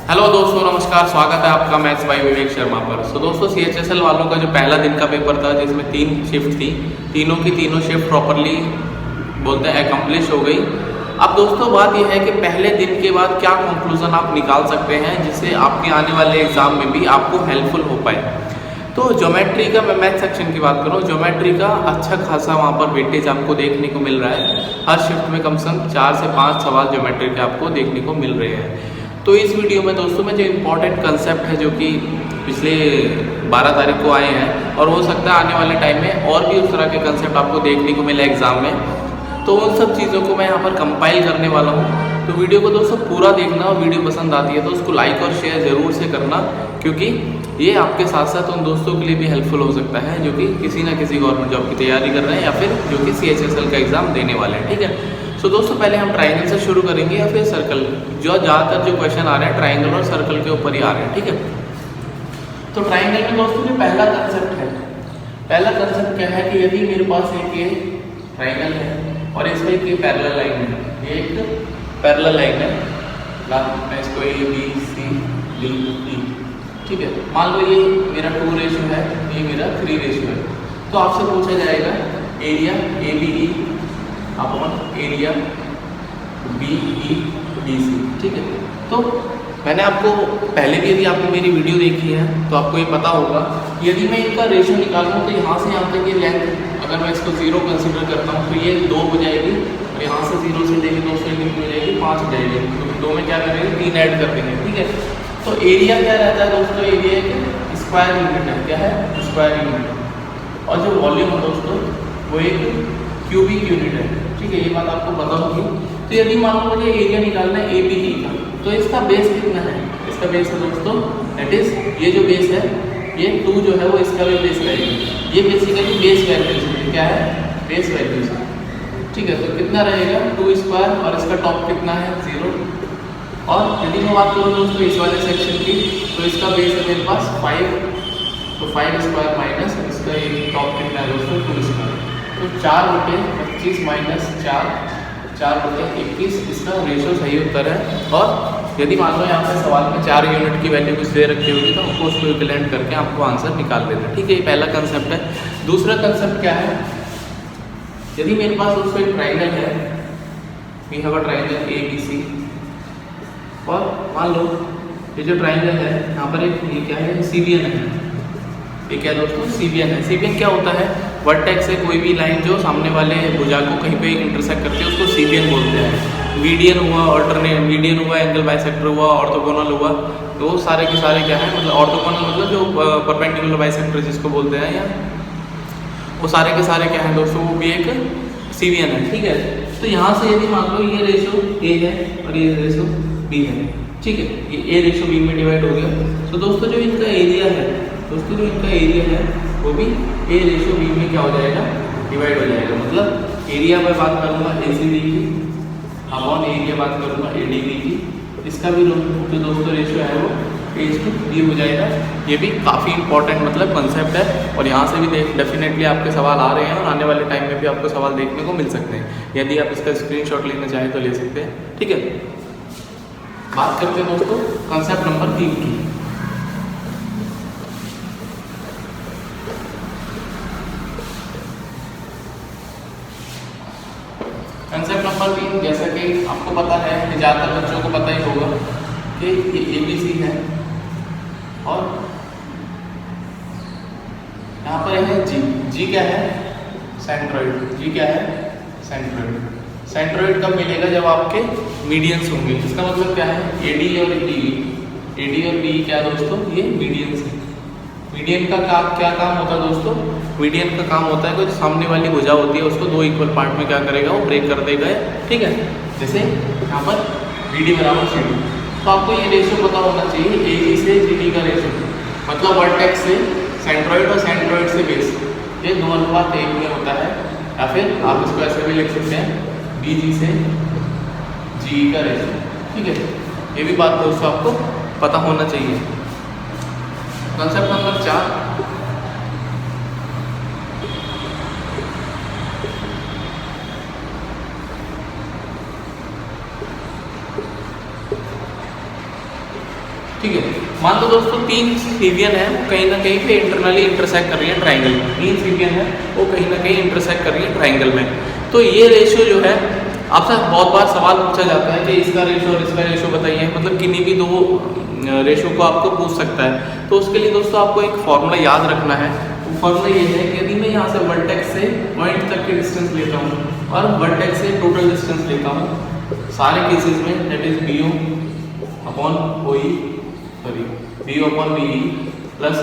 Hello दोस्तों, नमस्कार। स्वागत है आपका मैथ्स बाय विवेक शर्मा पर। दोस्तों, सीएचएसएल वालों का जो पहला दिन का पेपर था जिसमें 3 शिफ्ट थी, तीनों की तीनों शिफ्ट प्रॉपरली बोलते हैं एकम्प्लिश हो गई। अब दोस्तों बात यह है कि पहले दिन के बाद क्या कंक्लूजन आप निकाल सकते हैं जिससे आपके आने वाले एग्जाम में भी आपको हेल्पफुल हो पाए। तो ज्योमेट्री का, मैं मैथ सेक्शन की बात करूँ, ज्योमेट्री का अच्छा खासा वहाँ पर वेटेज आपको देखने को मिल रहा है। हर शिफ्ट में कम से कम 4 से 5 सवाल ज्योमेट्री के आपको देखने को मिल रहे हैं। तो इस वीडियो में दोस्तों में जो इम्पोर्टेंट कंसेप्ट है जो कि पिछले 12 तारीख को आए हैं और हो सकता है आने वाले टाइम में और भी उस तरह के कंसेप्ट आपको देखने को मिले एग्जाम में, तो उन सब चीज़ों को मैं यहाँ पर कंपाइल करने वाला हूँ। तो वीडियो को दोस्तों पूरा देखना, और वीडियो पसंद आती है तो उसको लाइक और शेयर ज़रूर से करना, क्योंकि ये आपके साथ साथ उन दोस्तों के लिए भी हेल्पफुल हो सकता है जो कि किसी ना किसी गवर्नमेंट जॉब की तैयारी कर रहे हैं या फिर जो कि सीएचएसएल का एग्ज़ाम देने वाले हैं। ठीक है। सो दोस्तों, पहले हम ट्राइंगल से शुरू करेंगे या फिर सर्कल। जो ज़्यादातर जो क्वेश्चन आ रहे हैं ट्राइंगल और सर्कल के ऊपर ही आ रहे हैं। ठीक है। तो ट्राइंगल में दोस्तों जो पहला कंसेप्ट है, पहला कंसेप्ट क्या है कि यदि मेरे पास एक ये ट्राइंगल है और इसमें एक ये पैरेलल लाइन है, ये एक पैरेलल लाइन है, मैं इसको ए बी सी डी ई, ठीक है। मान लो ये मेरा 2 रेशियो है, ये मेरा 3 रेशियो है। तो आपसे पूछा जाएगा area A B E upon area B E B C. ठीक है। तो मैंने आपको पहले भी, यदि आपने मेरी वीडियो देखी है तो आपको ये पता होगा, यदि मैं इनका रेशियो निकालूँ तो यहाँ से यहाँ तक ये लेंथ, अगर मैं इसको 0 कंसिडर करता हूँ तो ये 2 हो जाएगी, और यहाँ से 0 से लेके 2 से लेके हो जाएगी 5 हो जाएगी। तो 2 में क्या करेंगे, 3 ऐड कर देंगे। ठीक है। तो एरिया क्या रहता है दोस्तों, एरिया एक स्क्वायर यूनिट है। क्या है? Square unit. और जो वॉल्यूम है दोस्तों वो एक क्यूबिक यूनिट है। ठीक है, ये बात आपको पता होगी। तो यदि मान लो मुझे एरिया निकालना है ए बी ई का, तो इसका बेस कितना है? इसका बेस है दोस्तों, दैट इज ये जो बेस है, ये 2 जो है वो इसका भी बेस रहेगी। ये बेसिकली बेस वैल्यूज है। क्या है? Base values. ठीक है। तो कितना रहेगा? 2 स्क्वायर, और इसका टॉप कितना है? 0। और यदि मैं बात करूँ दोस्तों इस वाले सेक्शन की, तो इसका बेस है मेरे पास 5, तो 5 स्क्वायर माइनस इसका टॉप कितना है दोस्तों? 2 स्क्वायर। तो 4/25 माइनस 4/21 इसका रेशियो सही उत्तर है। और यदि मान लो यहाँ पे सवाल में 4 यूनिट की वैल्यू कुछ दे रखी होगी तो आपको उसको इक्विवेलेंट करके आपको आंसर निकाल देना। ठीक है, ये पहला कंसेप्ट है। दूसरा कंसेप्ट क्या है, यदि मेरे पास दोस्तों एक ट्राइंगल है, we have a triangle A B C, और मान लो ये जो ट्राइंगल है यहाँ पर एक ये क्या है, सीबीएन है। ये क्या दोस्तों? सीबीएन है। सीबीएन क्या होता है? वर्टेक्स से कोई भी लाइन जो सामने वाले भुजा को कहीं पे इंटरसेक्ट करती है उसको सीबीएन बोलते हैं। मीडियन हुआ, ऑल्टरनेट मीडियन हुआ, एंगल बाइसेक्टर हुआ, ऑर्थोगोनल हुआ, तो सारे के सारे क्या है, मतलब ऑर्थोगोनल मतलब जो परपेंडिकुलर बाइसेक्टर जिसको बोलते हैं, या वो सारे के सारे क्या है दोस्तों, वो भी एक सीबीएन है। ठीक है। तो यहाँ से यदि मान लो ये रेशो ए है और ये रेशो बी है, ठीक है, ये ए रेशो बी में डिवाइड हो गया। तो दोस्तों जो इनका एरिया है, दोस्तों जो इनका एरिया है वो भी ए रेशो बी में क्या हो जाएगा, डिवाइड हो जाएगा। मतलब एरिया में बात करूँगा ए सी डी की अपॉन एरिया बात करूँगा ए डी बी की, इसका भी जो दोस्तों रेशियो है वो A/B हो जाएगा। ये भी काफ़ी इंपॉर्टेंट मतलब कंसेप्ट है, और यहाँ से भी डेफिनेटली आपके सवाल आ रहे हैं और आने वाले टाइम में भी आपको सवाल देखने को मिल सकते हैं। यदि आप इसका स्क्रीनशॉट लेना चाहें तो ले सकते हैं। ठीक है। बात करते हैं दोस्तों कंसेप्ट नंबर 3 की। कंसेप्ट नंबर 3, जैसा कि आपको पता है, ज़्यादातर बच्चों को पता ही होगा कि ये ABC है और यहाँ पर है G क्या है? सेंट्रोइड। G क्या है? सेंट्रोइड। सेंट्रोइड कब मिलेगा? जब आपके मीडियंस होंगे। इसका मतलब क्या है? AD और DE, AD और DE क्या दोस्तों? ये मीडियंस है। मीडियन का क्या काम होता है दोस्तों? मीडियन का काम होता है कि जो सामने वाली भुजा होती है उसको 2 इक्वल पार्ट में क्या करेगा, वो ब्रेक कर देगा। ठीक है। जैसे यहाँ पर BD बराबर CD, तो आपको ये रेशियो पता होना चाहिए, AG से GD का रेशियो, मतलब वर्टेक्स से सेंट्रोइड और सेंट्रोइड से बेस, ये 2:1 में होता है। या फिर आप इसको ऐसे भी लिख सकते हैं, BG से GE का रेशियो। ठीक है, ये भी बात दोस्तों आपको पता होना चाहिए। कंसेप्ट नंबर 4, ठीक है। मान लो दोस्तों तीन सीवियन है, कहीं ना कहीं पे इंटरनली इंटरसेक्ट कर रही है ट्राइंगल में, तीन सीवियन है वो कहीं ना कहीं इंटरसेक्ट कर रही है ट्राइंगल में। तो ये रेशियो जो है आपसे बहुत बार सवाल पूछा जाता है कि इसका रेशियो और इसका रेशियो बताइए, मतलब किन्हीं भी दो रेशियो को आपको पूछ सकता है। तो उसके लिए दोस्तों आपको एक फॉर्मूला याद रखना है। तो फॉर्मूला ये है कि यदि मैं यहाँ से वर्टेक्स से पॉइंट तक की डिस्टेंस लेता हूँ और वर्टेक्स से टोटल डिस्टेंस लेता हूँ सारे केसेस में, that is BO upon OE, sorry BO upon BE plus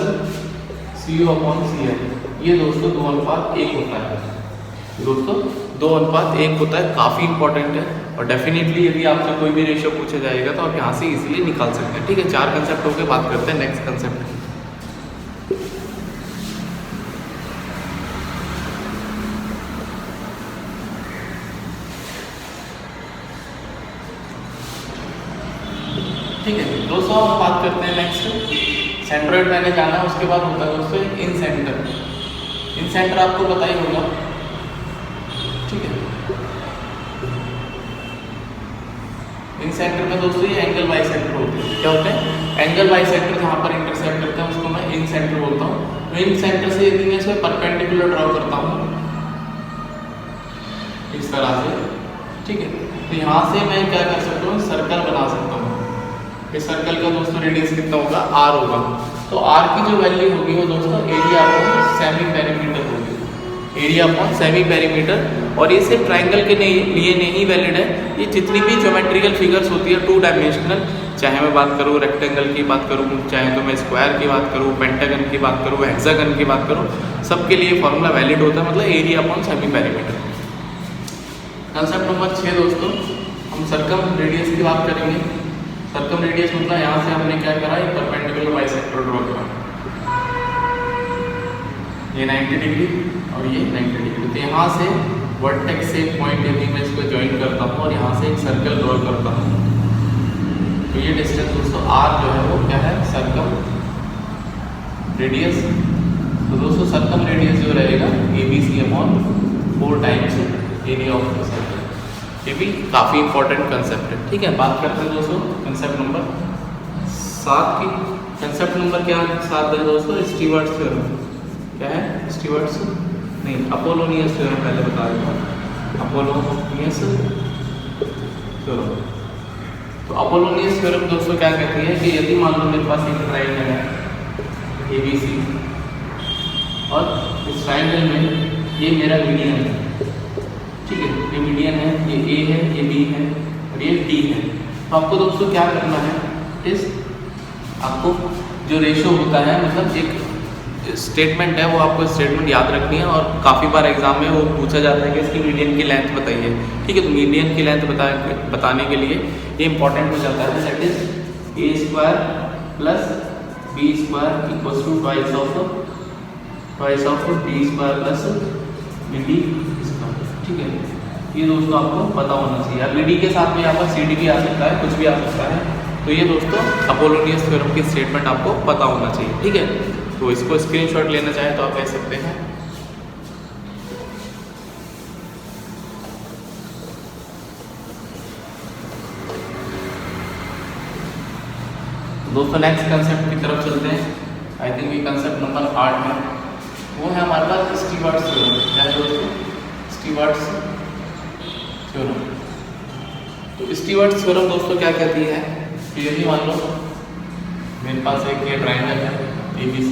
CO upon CL, ये दोस्तों 2:1 होता है। दोस्तों 2:1 होता है, काफ़ी इंपॉर्टेंट है और डेफिनेटली यदि आपसे कोई भी रेशियो पूछा जाएगा तो आप यहाँ से इजीली निकाल सकते हैं। ठीक है, 4 कंसेप्ट होकर बात करते हैं नेक्स्ट कंसेप्ट। ठीक है दोस्तों, हम बात करते हैं नेक्स्ट सेंट्रोइड मैंने जाना है, उसके बाद होता है दोस्तों इन सेंटर। इन सेंटर आपको पता ही होगा। ठीक है, इन सेंटर में दोस्तों ये एंगल बाई सेक्टर होते हैं। क्या होते हैं? एंगल बाई सेक्टर, जहाँ पर इंटरसेक्ट करते हैं उसको मैं इन सेंटर बोलता हूँ। तो इन सेंटर से यदि मैं इसमें परपेंडिकुलर ड्रॉ करता हूँ इस तरह से, ठीक है, तो यहाँ से मैं क्या कर सकता हूँ, सर्कल बना सकता हूँ। इस सर्कल का दोस्तों रेडियस कितना होगा? R होगा। तो R की जो वैल्यू होगी वो दोस्तों एरिया अपॉन सेमी पेरीमीटर होगी, एरिया अपॉन सेमी पेरीमीटर। और ये सिर्फ ट्राइंगल के लिए नहीं वैलिड है, ये जितनी भी ज्योमेट्रिकल फिगर्स होती है 2 डायमेंशनल, चाहे मैं बात करूँ रेक्टेंगल की बात करूँ, चाहे तो मैं स्क्वायर की बात करूँ, पेंटागन की बात करूँ, हेक्सागन की बात करूँ, सबके लिए फॉर्मूला वैलिड होता है, मतलब area upon semi perimeter. Concept number 6 दोस्तों, हम सर्कम रेडियस की बात करेंगे। सर्कम रेडियस मतलब यहाँ से हमने क्या करा, एक परपेंडिकुलर बाइसेक्टर ड्रॉ करा, ये 90 डिग्री और ये 90 डिग्री। तो यहाँ से वर्टेक्स से पॉइंट यदि मैं इसको ज्वाइन करता हूँ और यहाँ से एक सर्कल ड्रॉ करता हूँ, तो ये डिस्टेंस दोस्तों R जो है वो क्या है, सर्कम रेडियस। तो दोस्तों सर्कम रेडियस जो रहेगा ABC upon 4 times area of the circle. ये भी काफ़ी इंपॉर्टेंट कंसेप्ट है। ठीक है, बात करते हैं दोस्तों कंसेप्ट नंबर 7 की। कंसेप्ट नंबर क्या 7 है दोस्तों? Stewarts theorem. क्या है? स्टीवर्ट्स नहीं, अपोलोनियस थ्योरम पहले बता देता हूँ। Apollonius theorem. तो अपोलोनियस थ्योरम दोस्तों क्या कहती है कि यदि मान लो मेरे पास एक ट्राइंगल है ABC और इस ट्राइंगल में ये मेरा मीडियन है, ठीक है, ये मीडियन है, ये A है, ये B है और ये D है। तो आपको दोस्तों क्या करना है, आपको जो रेशियो होता है, मतलब एक स्टेटमेंट है, वो आपको स्टेटमेंट याद रखनी है और काफ़ी बार एग्जाम में वो पूछा जाता है कि इसकी मीडियन की लेंथ बताइए। ठीक है, तो मीडियन की लेंथ बताने के लिए ये इंपॉर्टेंट हो जाता है, that is A² plus B² equals to twice of D² plus BD²। ठीक है, ये दोस्तों आपको पता होना चाहिए। अब BD के साथ में यहाँ पर CD भी आ सकता है, कुछ भी आ सकता है। तो ये दोस्तों अपोलोनियस थ्योरम की स्टेटमेंट आपको पता होना चाहिए। ठीक है, तो इसको स्क्रीनशॉट लेना चाहे तो आप ले सकते हैं। दोस्तों नेक्स्ट कंसेप्ट की तरफ चलते हैं। आई थिंक ये कंसेप्ट नंबर 8 है, वो है हमारे पास स्टीवर्ट्स थ्योरम। क्या है दोस्तों? Stewarts theorem. तो स्टीवर्ट्स थ्योरम दोस्तों क्या कहती है कि यदि मान लो मेरे पास एक ये ट्राइंगल है ABC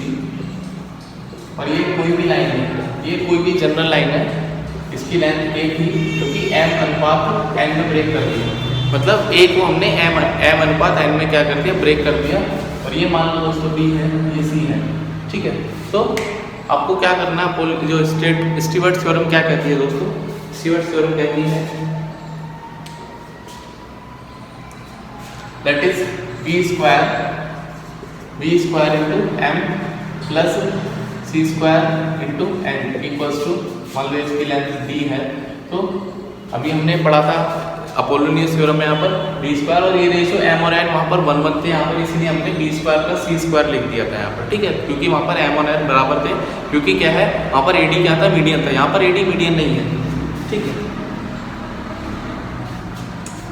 और ये कोई भी लाइन है, ये कोई भी जनरल लाइन है, इसकी लेंथ एक ही, क्योंकि M अनुपात N में ब्रेक कर दिया, मतलब A को हमने M अनुपात N में क्या कर दिया, ब्रेक कर दिया। और ये मान लो दोस्तों B है, ये C है। ठीक है, तो आपको क्या करना है, जो स्टीवर्ट्स थ्योरम क्या कहती है दोस्तों? स्टीवर्ट्स थ्योरम कहती है that is B² into M plus C² into N equals to, मान लो इसकी लेंथ D है, तो अभी हमने पढ़ा था अपोलोनियस थ्योरम में यहाँ पर B² और ये रेशियो M और N वहाँ पर 1 थे यहाँ पर, इसलिए हमने B² प्लस C² लिख दिया था यहाँ पर। ठीक है, क्योंकि वहाँ पर M और N बराबर थे, क्योंकि क्या है वहाँ पर AD क्या था, मीडियन था, यहाँ पर AD मीडियन नहीं है। ठीक है,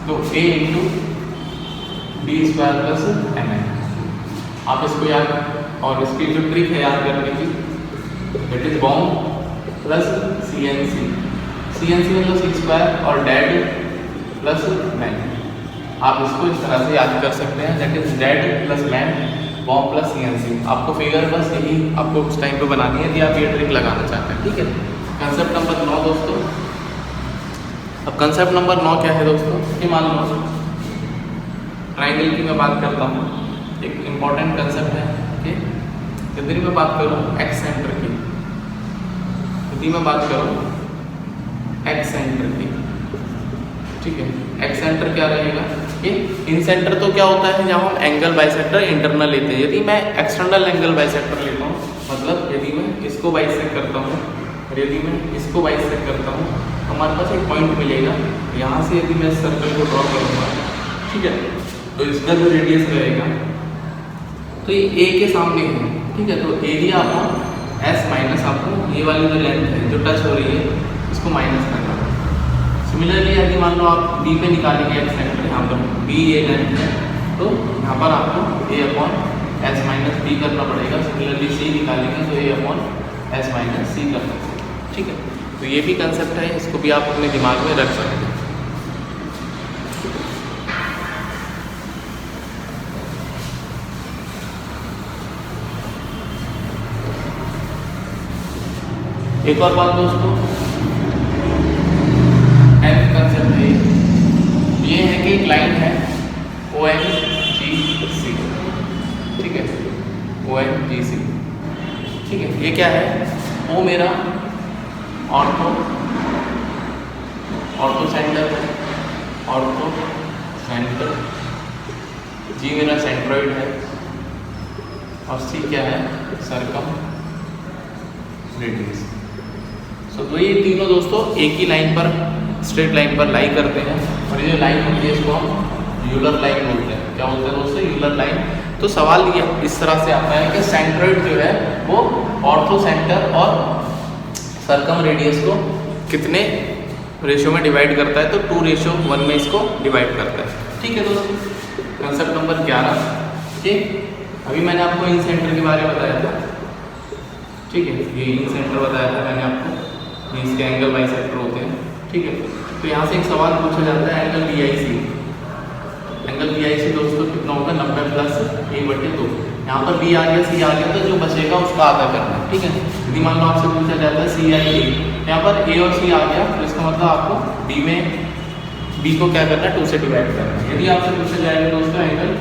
तो A into B² plus MN। आप इसको याद, और इसकी जो ट्रिक है याद करने की, it is bomb plus CNC। CNC मतलब सी स्क्वायर और डेड प्लस मैन। आप इसको इस तरह से याद कर सकते हैं, that is dead plus man bomb plus CNC। आपको फिगर बस यही आपको उस टाइम पे बनानी है यदि आप ये ट्रिक लगाना चाहते हैं, ठीक है। कंसेप्ट नंबर 9 दोस्तों। अब कंसेप्ट नंबर 9 क्या है दोस्तों, ये मान लो ट्राइंगल की मैं बात करता हूँ, एक इम्पॉर्टेंट कंसेप्ट है कि यदि मैं बात करूँ एक्स सेंटर की, यदि मैं बात करूँ एक्स सेंटर की, ठीक है। एक्स सेंटर क्या रहेगा, ये इन सेंटर तो क्या होता है जब हम एंगल बाइसेक्टर इंटरनल लेते हैं। यदि मैं एक्सटर्नल एंगल बाइसेक्टर लेता हूँ, मतलब यदि मैं इसको बाइसेक्ट करता हूँ और यदि मैं इसको बाइसेक्ट करता हूँ, हमारे पास एक पॉइंट मिलेगा। यहाँ से यदि मैं सर्कल को ड्रॉ करूँगा, ठीक है, तो इसका जो रेडियस रहेगा तो ये ए के सामने है, ठीक है। तो एरिया अपॉन एस माइनस आपको ये वाली जो लेंथ है जो टच हो रही है इसको माइनस करना है। सिमिलरली यदि मान लो आप बी पे निकालेंगे एक्स सेंटर, यहाँ पर बी ए लेंथ है, तो यहाँ पर आपको ए अपॉन एस माइनस बी करना पड़ेगा। सिमिलरली सी निकालेंगे तो ए अपॉन एस माइनस सी कर सकते हैं, ठीक है। तो ये भी कंसेप्ट है, इसको भी आप अपने दिमाग में रख सकते हैं। एक और बात दोस्तों, एन कंसेप्ट है, ये है कि एक लाइन है ONGC, ठीक है, ONGC, ठीक है। ये क्या है, O मेरा ऑर्थो सेंटर है, ऑर्थो सेंटर, G मेरा सेंट्रॉइड है और C क्या है, सर्कम रेडियस। तो ये तीनों दोस्तों एक ही लाइन पर, स्ट्रेट लाइन पर लाई करते हैं, और ये जो लाइन होती है इसको हम यूलर लाइन बोलते हैं। क्या बोलते हैं दोस्तों, यूलर लाइन। तो सवाल ये इस तरह से आता है कि सेंट्रॉइड जो है वो ऑर्थो सेंटर और सर्कम रेडियस को कितने रेशियो में डिवाइड करता है, तो 2:1 में इसको डिवाइड करता है, ठीक है दोस्तों। कंसेप्ट नंबर 11, ठीक। अभी मैंने आपको इन सेंटर के बारे में बताया था, ठीक है, ये इन सेंटर बताया था मैंने आपको, ये इसके एंगल बाइसेक्टर होते हैं, ठीक है। तो यहाँ से एक सवाल पूछा जाता है, एंगल BIC। एंगल BIC दोस्तों कितना होगा, 90 प्लस A/2। यहाँ पर B आ गया, C आ गया, तो जो बचेगा उसका आधा करना है, ठीक है। यदि मान लो आपसे पूछा जाता है CIA, यहाँ पर A और C आ गया, तो इसका मतलब आपको B को क्या करना है, 2 से डिवाइड करना है। यदि आपसे पूछा जाएगा दोस्तों एंगल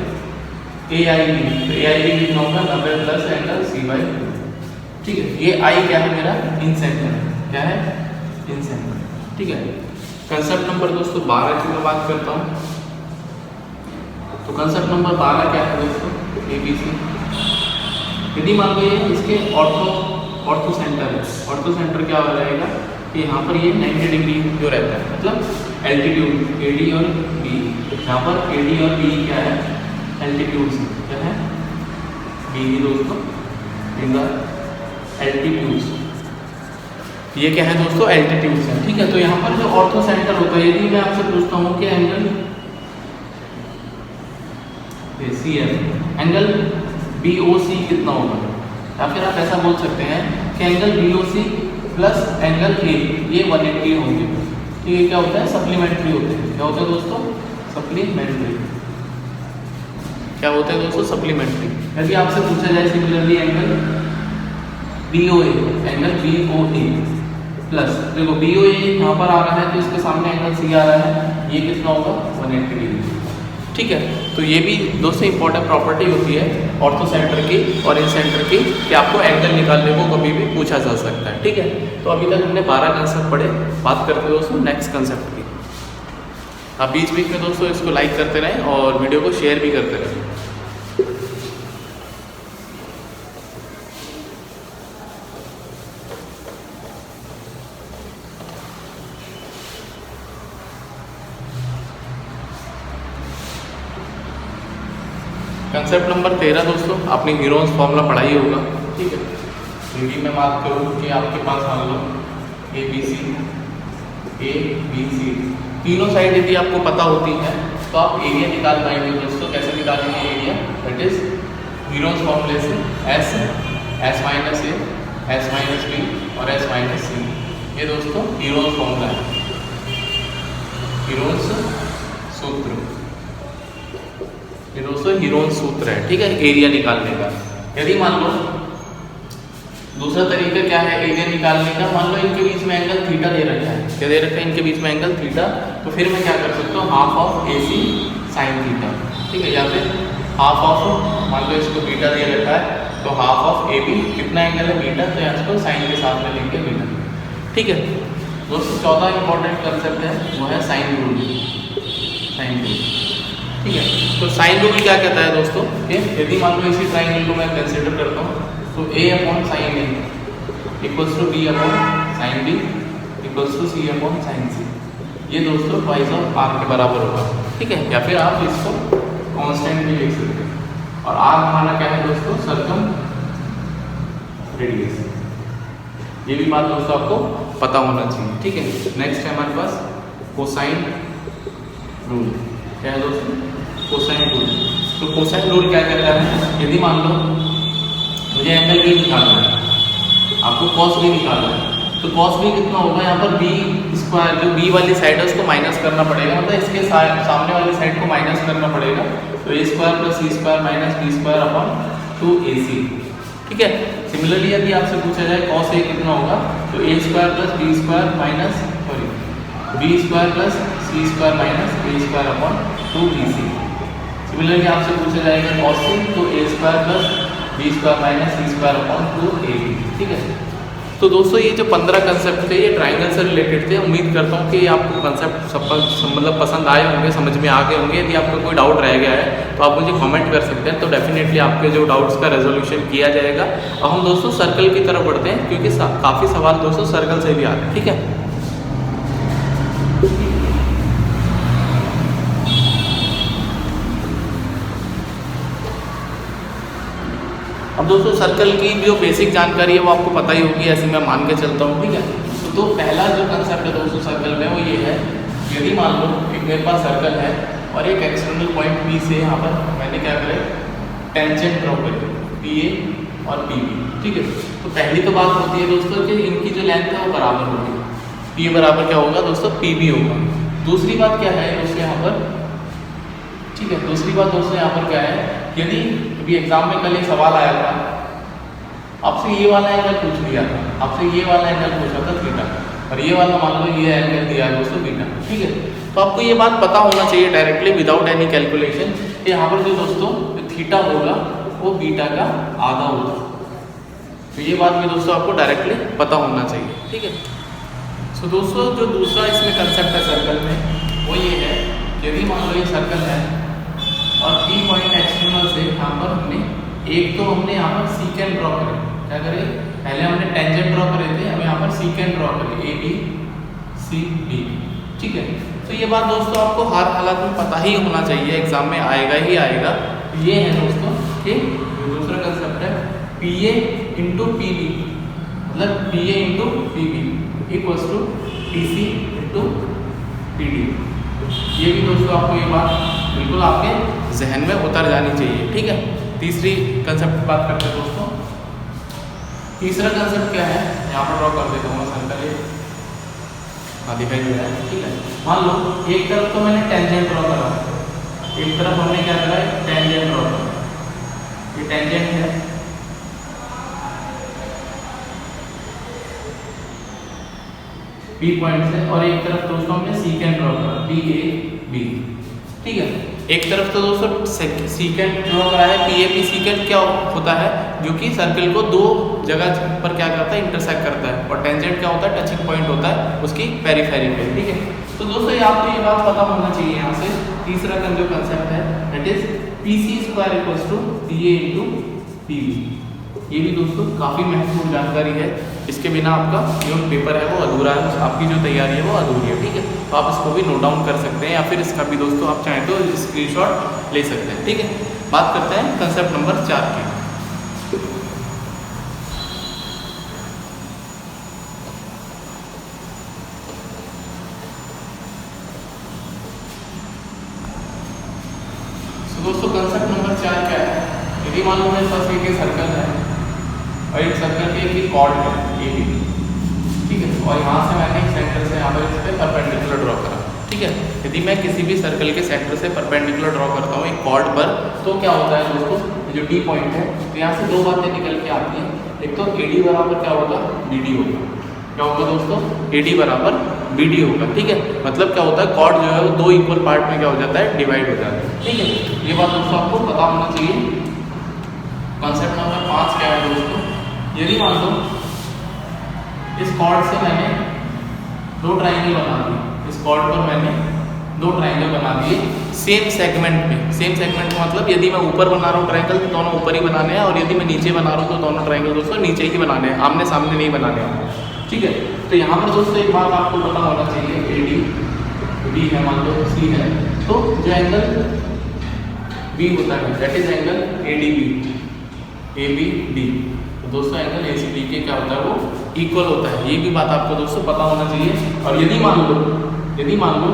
AIB, तो AIB कितना होगा, 90 प्लस एंगल C/2, ठीक है। ये I क्या है मेरा, इन सेंटर, क्या है, इन सेंटर, ठीक है। कंसेप्ट नंबर दोस्तों 12 की मैं बात करता हूँ। तो कंसेप्ट नंबर 12 क्या है दोस्तों, ABC। यदि मान लो ये इसके ऑर्थो सेंटर है, ऑर्थो सेंटर क्या हो रहेगा कि यहाँ पर ये 90 डिग्री जो रहता है, मतलब एल्टीट्यूड AD और B, यहाँ पर AD और B क्या है, एल्टीट्यूड से, क्या है, B दोस्तों इनका एल्टीट्यूड्स, ये क्या है दोस्तों, एल्टीट्यूड्स है, ठीक है। तो यहाँ पर जो ऑर्थो सेंटर होता है, यदि मैं आपसे पूछता हूँ कि एंगल CF, एंगल BOC कितना होगा, या फिर आप ऐसा बोल सकते हैं कि angle BOC plus angle A ये 180 होंगे। तो ये क्या होता है, सप्लीमेंट्री होते हैं। क्या होता है दोस्तों, सप्लीमेंट्री। क्या होता है दोस्तों, सप्लीमेंट्री। यदि आपसे पूछा जाए similarly angle BOA, angle BOA plus, देखो BOA यहाँ पर आ रहा है तो इसके सामने एंगल C आ रहा है, ये कितना होगा, 180 डिग्री, ठीक है। तो ये भी दोस्तों इंपॉर्टेंट प्रॉपर्टी होती है ऑर्थो सेंटर की और इन सेंटर की, कि आपको एंगल निकालने को कभी भी पूछा जा सकता है, ठीक है। तो अभी तक हमने 12 कंसेप्ट पढ़े। बात करते हैं दोस्तों नेक्स्ट कंसेप्ट की। आप बीच बीच में दोस्तों इसको लाइक करते रहें और वीडियो को शेयर भी करते रहें। कंसेप्ट नंबर 13 दोस्तों, आपने हीरोन्स फॉर्मूला पढ़ा ही होगा, ठीक है। यदि मैं बात करूँ कि आपके पास मान लो ABC तीनों साइड यदि आपको पता होती है तो आप एरिया निकाल पाएंगे दोस्तों। कैसे निकालेंगे एरिया, दैट इज हीरोन्स फॉर्मूले से एस, एस माइनस ए, एस माइनस बी और एस माइनस सी। ये दोस्तों हीरोन्स फॉर्मूला है, हीरोन्स सूत्र, ये दोस्तों हीरोन्स सूत्र है, ठीक है, एरिया निकालने का। यदि मान लो दूसरा तरीका क्या है एरिया निकालने का, मान लो इनके बीच में एंगल थीटा दे रखा है, क्या दे रखा है इनके बीच में एंगल थीटा, तो फिर मैं क्या कर सकता हूँ half of A C sine theta, ठीक है, या फिर हाफ ऑफ, मान लो इसको बीटा दे रखा है तो हाफ ऑफ ए बी, कितना एंगल है बीटा, तो यहाँ इसको साइन के साथ में लेंगे बीटा, ठीक है दोस्तों। चौथा इंपॉर्टेंट कंसेप्ट है वो है साइन रूल, साइन रूल, ठीक है। तो साइन रूल क्या कहता है दोस्तों कि यदि मान लो इसी ट्राइंगल को मैं कंसिडर करता हूँ तो a upon sine A equals to b upon sine b equals to c upon sine c, ये दोस्तों ट्वाइस ऑफ r के बराबर होगा, ठीक है। या फिर आप इसको कांस्टेंट भी लिख सकते हैं। और r हमारा क्या है दोस्तों, सर्कम रेडियस, ये भी बात दोस्तों आपको पता होना चाहिए, ठीक है। नेक्स्ट है हमारे पास कोसाइन रूल, क्या है दोस्तों, कोसाइन रूल। तो कोसाइन रूल क्या कहता है, यदि मान लो मुझे एंगल बी निकालना है, आपको कॉस बी निकालना है, तो कॉस बी कितना होगा, यहाँ पर बी स्क्वायर, जो बी वाली साइड है उसको माइनस करना पड़ेगा, मतलब इसके सामने वाली साइड को माइनस करना पड़ेगा, तो A square plus C square minus B square upon 2ac, ठीक है। सिमिलरली यदि आपसे पूछा जाए कॉस ए कितना होगा, तो A square plus B square minus B square plus C square minus A square upon 2bc। Similarly आपसे पूछा जाएगा कॉस सी, तो A square plus B square minus C square upon 2ab, ठीक है। तो दोस्तों ये जो 15 कंसेप्ट थे ये ट्राइंगल से रिलेटेड थे। उम्मीद करता हूँ कि आपको कंसेप्ट मतलब पसंद आए होंगे, समझ में आ गए होंगे। यदि आपका कोई डाउट रह गया है तो आप मुझे कमेंट कर सकते हैं, तो डेफिनेटली आपके जो डाउट्स का रेजोल्यूशन किया जाएगा। और हम दोस्तों सर्कल की तरफ बढ़ते हैं, क्योंकि काफ़ी सवाल दोस्तों सर्कल से भी आ रहे हैं, ठीक है। अब दोस्तों सर्कल की जो बेसिक जानकारी है वो आपको पता ही होगी, ऐसे मैं मान के चलता हूँ, ठीक है। तो पहला जो कंसेप्ट है दोस्तों सर्कल में वो ये है, यदि मान लो एक मेरे पास सर्कल है और एक एक्सटर्नल पॉइंट P से यहाँ पर मैंने क्या करे टेंजेंट ड्रॉ करे PA और PB, ठीक है। तो पहली तो बात होती है दोस्तों कि इनकी जो लेंथ है वो बराबर होगी, PA बराबर क्या होगा दोस्तों PB होगा। दूसरी बात क्या है दोस्तों यहाँ पर, ठीक है, दूसरी बात दोस्तों यहाँ पर क्या है, यदि अभी एग्जाम में कल एक सवाल आया था, आपसे ये वाला एंगल पूछ लिया था, आपसे ये वाला एंगल पूछा था थीटा, और ये वाला मान लो ये एंगल दिया है दोस्तों बीटा, ठीक है। तो आपको ये बात पता होना चाहिए डायरेक्टली विदाउट एनी कैलकुलेशन, यहाँ पर जो दोस्तों थीटा होगा वो बीटा का आधा होगा। तो ये बात भी दोस्तों आपको डायरेक्टली पता होना चाहिए, ठीक है। सो दोस्तों जो दूसरा इसमें कंसेप्ट है सर्कल में वो ये है, यदि मान लो ये सर्कल है और P पॉइंट एक्सटर्नल से यहाँ पर हमने यहाँ पर सीकेंट ड्रॉ करे, क्या करे, पहले हमने टेंजेंट ड्रॉ करे थे, अब यहाँ पर सीकेंट ड्रॉ करे AB CB, ठीक है। तो ये बात दोस्तों आपको हर हालत में पता ही होना चाहिए, एग्जाम में आएगा ही आएगा। तो ये है दोस्तों कि दूसरा कंसेप्ट है PA इंटू PB, मतलब PA into PB equals to PC into PD। ये भी दोस्तों आपको ये बात बिल्कुल आपके जहन में उतर जानी चाहिए, ठीक है। तीसरी कंसेप्ट की बात करते हैं दोस्तों। तीसरा कंसेप्ट क्या है, यहाँ पर ड्रॉ कर देता हूँ सर्कल, ये हाँ दिखाई दे रहा है, ठीक है। मान लो एक तरफ तो मैंने टेंजेंट ड्रॉ करा, एक तरफ हमने क्या करा है टेंजेंट ड्रॉ करा, ये टेंजेंट है, P पॉइंट से, और एक तरफ दोस्तों हमने सीकेंट ड्रॉ करा PAB, ठीक है। एक तरफ तो दोस्तों सीकेंट ड्रॉ करा है PAB। सीकेंट क्या होता है, जो कि सर्कल को दो जगह पर क्या करता है इंटरसेक्ट करता है, और टेंजेंट क्या होता है टचिंग पॉइंट होता है उसकी पेरिफेरी पे, ठीक है। तो दोस्तों ये आपको ये बात पता होना चाहिए यहाँ से। तीसरा जो कंसेप्ट है that is PC square equals to PA into PB। ये भी दोस्तों काफ़ी महत्वपूर्ण जानकारी है, इसके बिना आपका जो पेपर है वो अधूरा है, आपकी जो तैयारी है वो अधूरी है, ठीक है। तो आप इसको भी नोट डाउन कर सकते हैं, या फिर इसका भी दोस्तों आप चाहें तो स्क्रीनशॉट ले सकते हैं, ठीक है। बात करते हैं कंसेप्ट नंबर 4 की। दोस्तों कंसेप्ट नंबर 4 क्या है, यदि यदि मान लो मेरे पास एक सर्कल है और एक सर्कल के एक कॉर्ड है ए बी, ठीक है, और यहाँ से मैंने एक सेंटर से यहाँ पर इस पर परपेंडिकुलर ड्रॉ करा, ठीक है। यदि मैं किसी भी सर्कल के सेंटर से परपेंडिकुलर ड्रॉ करता हूँ एक कॉर्ड पर, तो क्या होता है दोस्तों, जो डी पॉइंट है, तो यहाँ से दो बातें निकल के आती हैं। एक तो ए डी बराबर क्या होगा, बी डी होगा। क्या होगा दोस्तों, ए डी बराबर बी डी होगा, ठीक है। मतलब क्या होता है, कॉर्ड जो है वो दो इक्वल पार्ट में क्या हो जाता है, डिवाइड हो जाता है, ठीक है। ये बात दोस्तों आपको पता होना चाहिए। कॉन्सेप्ट नंबर 5 क्या है दोस्तों, यदि मान लो इस कॉर्ड से मैंने दो ट्राइंगल बना दिए, इस कॉर्ड पर मैंने दो ट्राइंगल बना दिए सेम सेगमेंट में। सेम सेगमेंट का मतलब यदि मैं ऊपर बना रहा हूँ ट्राइंगल तो दोनों ऊपर ही बनाने हैं, और यदि मैं नीचे बना रहा हूँ तो दोनों ट्राइंगल दोस्तों नीचे ही बनाने हैं, आमने सामने नहीं बनाने हैं, ठीक है। तो यहाँ पर दोस्तों एक बात आपको पता होना चाहिए, ए डी बी है, मान लो सी है, तो जो एंगल बी होता है that is angle A D B, A B D. तो दोस्तों एंगल ए सी बी के क्या होता है, वो इक्वल होता है। ये भी बात आपको दोस्तों पता होना चाहिए। और यदि मान लो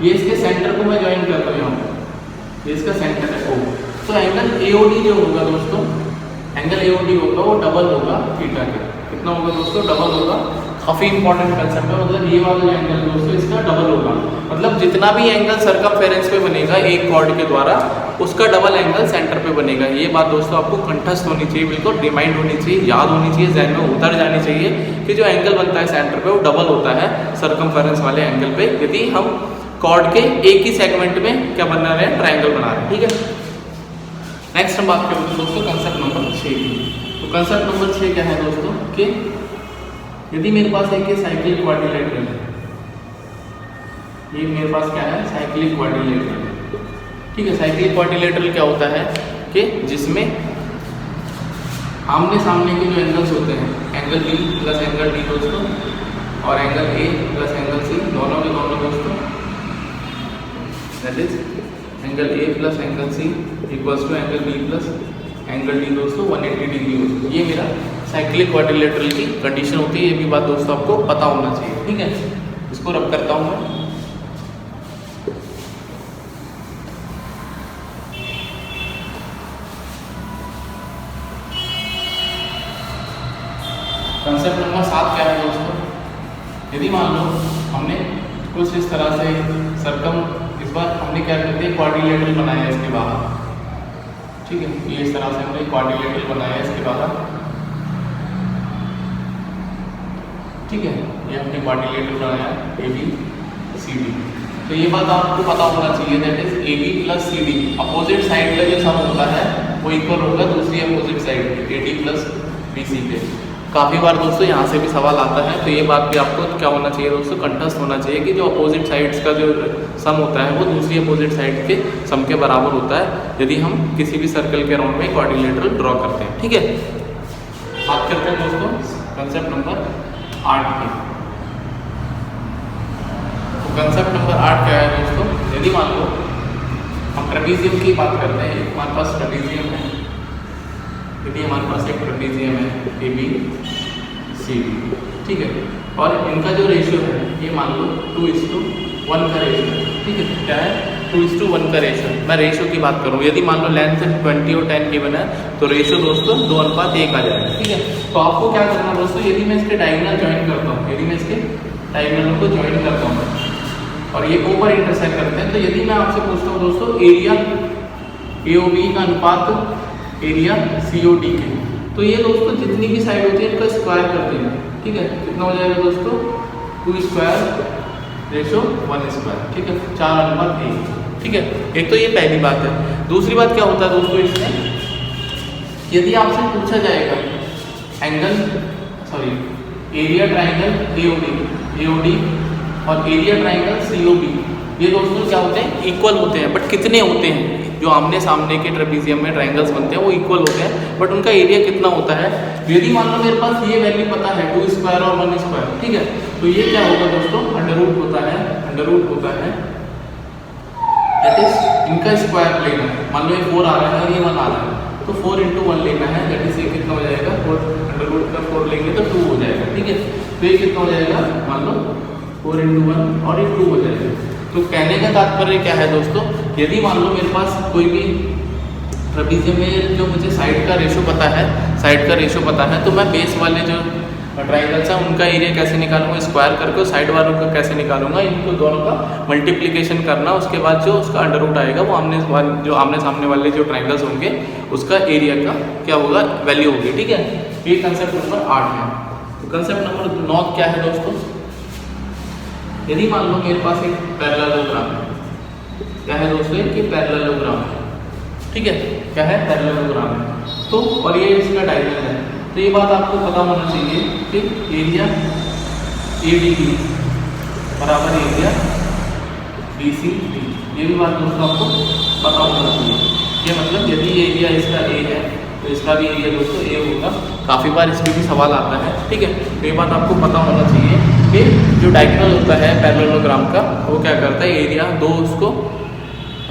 ये इसके सेंटर को मैं ज्वाइन करता हूँ, यहाँ पर ये इसका सेंटर है ओ, तो एंगल ए ओ डी जो होगा दोस्तों, एंगल ए ओ डी होगा वो डबल होगा थीटा के। कितना होगा दोस्तों, डबल होगा। काफ़ी इंपॉर्टेंट कंसेप्ट है, मतलब ये वाला जो एंगल दोस्तों इसका डबल होगा। मतलब जितना भी एंगल सर्कमफेरेंस पे बनेगा एक कॉर्ड के द्वारा, उसका डबल एंगल सेंटर पे बनेगा। ये बात दोस्तों आपको कंठस्थ होनी चाहिए, बिल्कुल रिमाइंड होनी चाहिए, याद होनी चाहिए, जहन में उतर जानी चाहिए कि जो एंगल बनता है सेंटर पे वो डबल होता है सर्कमफेरेंस वाले एंगल पे, यदि हम कॉर्ड के एक ही सेगमेंट में क्या बना रहे हैं, ट्राइंगल बना रहे हैं, ठीक है। नेक्स्ट हम बात करते हैं दोस्तों कंसेप्ट नंबर 6 की। तो कंसेप्ट नंबर 6 क्या है दोस्तों, कि यदि मेरे पास एक साइक्लिक क्वाड्रिलेटरल है, ये मेरे पास क्या है, साइक्लिक क्वाड्रिलेटरल, ठीक है। साइक्लिक क्वाड्रिलेटरल क्या होता है कि जिसमें आमने सामने के जो एंगल्स होते हैं, angle B plus angle D दोस्तों, और angle A plus angle C, दोनों के दोनों दोस्तों, that is angle A plus angle C equals to angle B plus angle D दोस्तों 180 डिग्री होती है। ये मेरा साइक्लिक क्वाड्रिलेटरल की कंडीशन होती है। ये भी बात दोस्तों आपको पता होना चाहिए, ठीक है। इसको रब करता हूँ मैं। कंसेप्ट नंबर 7 क्या है दोस्तों, यदि मान लो हमने कुछ इस तरह से इस बार हमने क्या करते हैं, क्वाड्रिलेटरल बनाया है इसके बाहर, ठीक है। ये इस तरह से हमने क्वाड्रिलेटरल बनाया है इसके बाहर, ठीक है। ये हमने क्वाड्रिलेटरल बनाया ए बी सी डी। तो ये बात आपको पता होना चाहिए, that is A B plus C D, opposite side का जो सम होता है वो इक्वल होगा दूसरी opposite side A D plus B C पे। काफ़ी बार दोस्तों यहाँ से भी सवाल आता है, तो ये बात भी आपको क्या होना चाहिए दोस्तों, कंठस्थ होना चाहिए कि जो अपोजिट साइड्स का जो सम होता है वो दूसरी अपोजिट साइड के सम के बराबर होता है, यदि हम किसी भी सर्कल के राउंड में क्वाड्रिलेटरल ड्रॉ करते हैं, ठीक है। बात करते हैं दोस्तों कंसेप्ट नंबर 8 की। तो कंसेप्ट नंबर 8 क्या है दोस्तों, यदि मान लो हम ट्रेपीजियम की बात करते हैं, हमारे पास ट्रेपीजियम है, यदि हमारे पास एक ट्रेपीजियम है ए बी सी डी, ठीक है, और इनका जो रेशियो है ये मान लो 2:1 का रेशियो है, ठीक है। क्या है, 2:1 का रेशियो। मैं रेशियो की बात करूँ, यदि मान लो लेंथ 20 और 10 गिवन है तो रेशियो दोस्तों 2:1 आ जाएगा, ठीक है। तो आपको क्या करना दोस्तों, यदि मैं इसके डायगोनल ज्वाइन करता हूँ, यदि मैं इसके डायगोनल को ज्वाइन करता हूँ और ये ऊपर इंटरसेक्ट करते हैं, तो यदि मैं आपसे पूछता हूँ दोस्तों एरिया ए ओ बी का अनुपात एरिया सी ओ डी के, तो ये दोस्तों जितनी भी साइड होती है इनका स्क्वायर कर देना, ठीक है। कितना हो जाएगा दोस्तों, 2 स्क्वायर रेशो 1 स्क्वायर, ठीक है, 4:1, ठीक है। एक तो ये पहली बात है। दूसरी बात क्या होता है दोस्तों इसमें, यदि आपसे पूछा जाएगा area triangle A O D और area triangle C O B, ये दोस्तों क्या होते हैं, इक्वल होते हैं, बट कितने होते हैं, जो आमने सामने के ट्रेपीजियम में ट्राइंगल्स बनते हैं वो इक्वल होते हैं, बट उनका एरिया कितना होता है। यदि मान लो मेरे पास ये वैल्यू पता है 2 स्क्वायर और 1 स्क्वायर, ठीक है, तो ये क्या होगा दोस्तों, अंडर रूट होता है, दैट इज इनका स्क्वायर लेना है। मान लो ये 4 आ रहा है और ये 1 आ रहा है, तो 4 × 1 लेना है, दैट इज ये कितना हो जाएगा, अंडर रूट का 4 लेंगे तो 2 हो जाएगा, ठीक है। तो ये कितना हो जाएगा, मान लो 4 × 1 और ये 2 हो जाएगा। तो कहने का तात्पर्य क्या है दोस्तों, यदि मान लो मेरे पास कोई भी अभी से में जो मुझे साइड का रेशो पता है, तो मैं बेस वाले जो ट्राइंगल्स हैं उनका एरिया कैसे निकालूंगा, स्क्वायर करके साइड वालों का कैसे निकालूंगा, इनको दोनों का मल्टीप्लिकेशन करना, उसके बाद जो उसका अंडर रूट आएगा वो आमने सामने वाले जो ट्राइंगल्स होंगे उसका एरिया का क्या होगा, वैल्यू होगी। ठीक है, ये कंसेप्ट नंबर 8 है। तो कंसेप्ट नंबर 9 क्या है दोस्तों, यदि मान लो मेरे पास एक पैरेललोग्राम है, क्या है दोस्तों कि पैरेललोग्राम है, ठीक है, क्या है पैरेललोग्राम है, तो और ये इसका डायगोनल है, तो ये बात आपको पता होना चाहिए कि एरिया ADB बराबर एरिया BCD, ये भी बात दोस्तों आपको पता होना चाहिए। ये मतलब यदि एरिया इसका A है तो इसका भी एरिया दोस्तों A होगा, काफ़ी बार इसमें भी सवाल आता है। ठीक है, तो ये बात आपको पता होना चाहिए कि जो डायगोनल होता है पैरेललोग्राम का वो क्या करता है,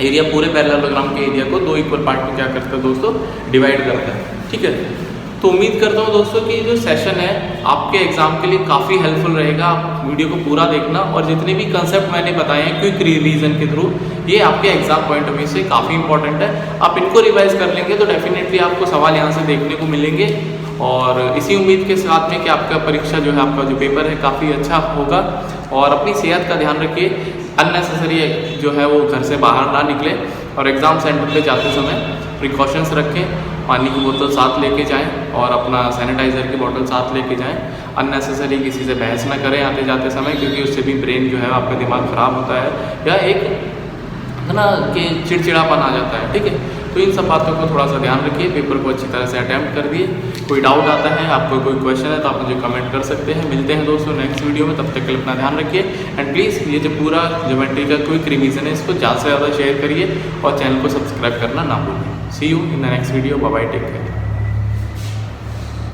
एरिया पूरे पैरेललोग्राम के एरिया को 2 इक्वल पार्ट में क्या करता है दोस्तों, डिवाइड करता है। ठीक है, तो उम्मीद करता हूँ दोस्तों कि जो सेशन है आपके एग्जाम के लिए काफ़ी हेल्पफुल रहेगा। आप वीडियो को पूरा देखना और जितने भी कंसेप्ट मैंने बताए हैं क्विक रिवीजन के थ्रू, ये आपके एग्जाम पॉइंट ऑफ व्यू से काफ़ी इंपॉर्टेंट है। आप इनको रिवाइज कर लेंगे तो डेफिनेटली आपको सवाल यहाँ से देखने को मिलेंगे, और इसी उम्मीद के साथ में कि आपका परीक्षा जो है, आपका जो पेपर है काफ़ी अच्छा होगा। और अपनी सेहत का ध्यान रखिए, अननेसेसरी जो है वो घर से बाहर ना निकले, और एग्ज़ाम सेंटर पे जाते समय प्रिकॉशंस रखें, पानी की बोतल साथ लेके जाएं और अपना सैनिटाइज़र की बोतल साथ लेके जाएं। अननेसेसरी किसी से बहस ना करें आते जाते समय, क्योंकि उससे भी ब्रेन जो है आपका दिमाग ख़राब होता है, या एक है ना कि चिड़चिड़ापन आ जाता है। ठीक है, तो इन सब बातों को थोड़ा सा ध्यान रखिए, पेपर को अच्छी तरह से अटैम्प्ट कर दिए। कोई डाउट आता है, आपको कोई क्वेश्चन है तो आप मुझे कमेंट कर सकते हैं। मिलते हैं दोस्तों नेक्स्ट वीडियो में, तब तक के लिए अपना ध्यान रखिए। एंड प्लीज़ ये जो पूरा ज्योमेट्री का क्विक रिवीजन है इसको ज़्यादा से ज़्यादा शेयर करिए और चैनल को सब्सक्राइब करना ना भूलें। See you in the next video, bye bye, take care.